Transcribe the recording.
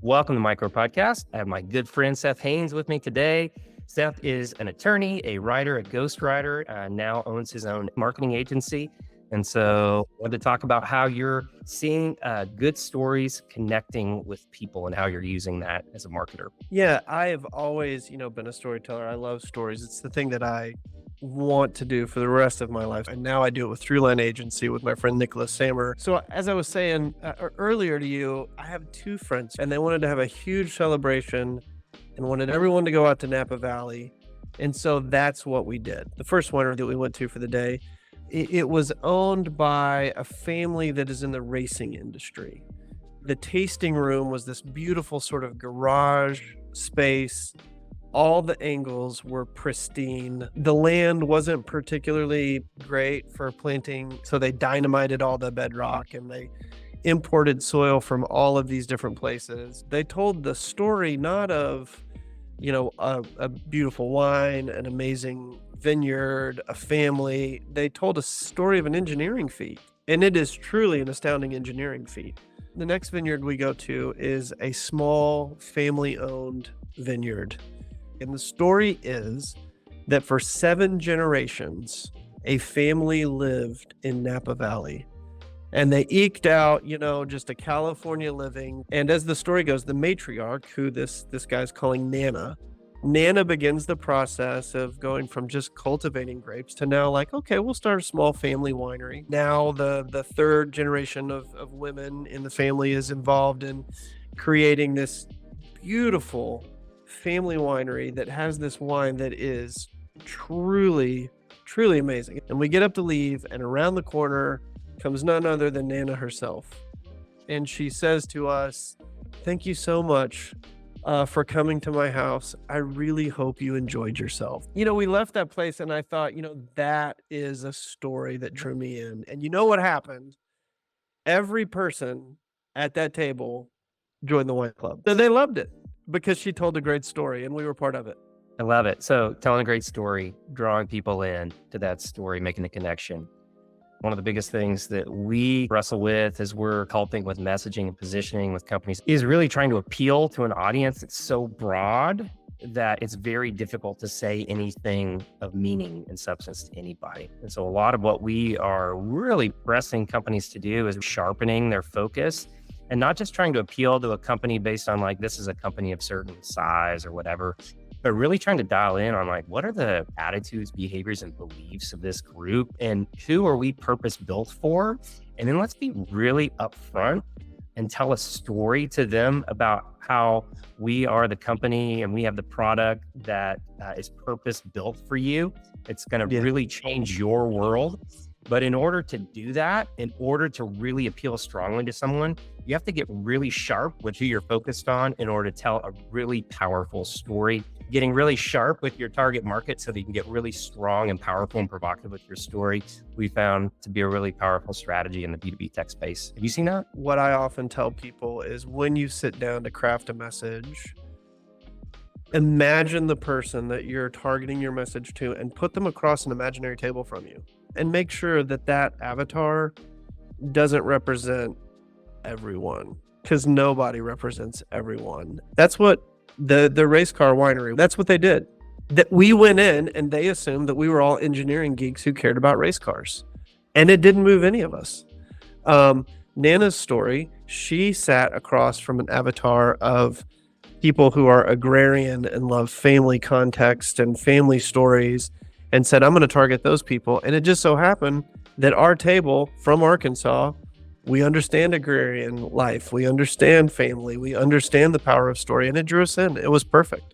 Welcome to Micro Podcast. I have my good friend Seth Haines with me today. Seth is an attorney, a writer, a ghostwriter, now owns his own marketing agency. And so I wanted to talk about how you're seeing good stories connecting with people and how you're using that as a marketer. Yeah, I have always, been a storyteller. I love stories. It's the thing that I want to do for the rest of my life. And now I do it with Throughline Agency with my friend Nicholas Sammer. So as I was saying earlier to you, I have two friends and they wanted to have a huge celebration and wanted everyone to go out to Napa Valley. And so that's what we did. The first winery that we went to for the day, it was owned by a family that is in the racing industry. The tasting room was this beautiful sort of garage space. All the angles were pristine. The land wasn't particularly great for planting, so they dynamited all the bedrock and they imported soil from all of these different places. They told the story not of, a beautiful wine, an amazing vineyard, a family. They told a story of an engineering feat, and it is truly an astounding engineering feat. The next vineyard we go to is a small family-owned vineyard. And the story is that for 7 generations, a family lived in Napa Valley. And they eked out, just a California living. And as the story goes, the matriarch, who this guy's calling Nana begins the process of going from just cultivating grapes to now like, okay, we'll start a small family winery. Now the third generation of women in the family is involved in creating this beautiful family winery that has this wine that is truly, truly amazing. And we get up to leave, and around the corner comes none other than Nana herself. And she says to us, "Thank you so much for coming to my house. I really hope you enjoyed yourself." We left that place and I thought, that is a story that drew me in. And you know what happened? Every person at that table joined the wine club. So they loved it because she told a great story and we were part of it. I love it. So telling a great story, drawing people in to that story, making a connection. One of the biggest things that we wrestle with as we're helping with messaging and positioning with companies is really trying to appeal to an audience that's so broad that it's very difficult to say anything of meaning and substance to anybody. And so a lot of what we are really pressing companies to do is sharpening their focus and not just trying to appeal to a company based on like, this is a company of certain size or whatever, but really trying to dial in on like, what are the attitudes, behaviors, and beliefs of this group and who are we purpose built for? And then let's be really upfront and tell a story to them about how we are the company and we have the product that is purpose built for you. It's going to really change your world. But in order to do that, in order to really appeal strongly to someone, you have to get really sharp with who you're focused on in order to tell a really powerful story. Getting really sharp with your target market so that you can get really strong and powerful and provocative with your story, we found to be a really powerful strategy in the B2B tech space. Have you seen that? What I often tell people is when you sit down to craft a message, imagine the person that you're targeting your message to and put them across an imaginary table from you. And make sure that that avatar doesn't represent everyone, because nobody represents everyone. That's what the race car winery, that's what they did. That we went in and they assumed that we were all engineering geeks who cared about race cars. And it didn't move any of us. Nana's story, she sat across from an avatar of people who are agrarian and love family context and family stories, and said, I'm going to target those people. And it just so happened that our table from Arkansas, we understand agrarian life, we understand family, we understand the power of story, and it drew us in. It was perfect.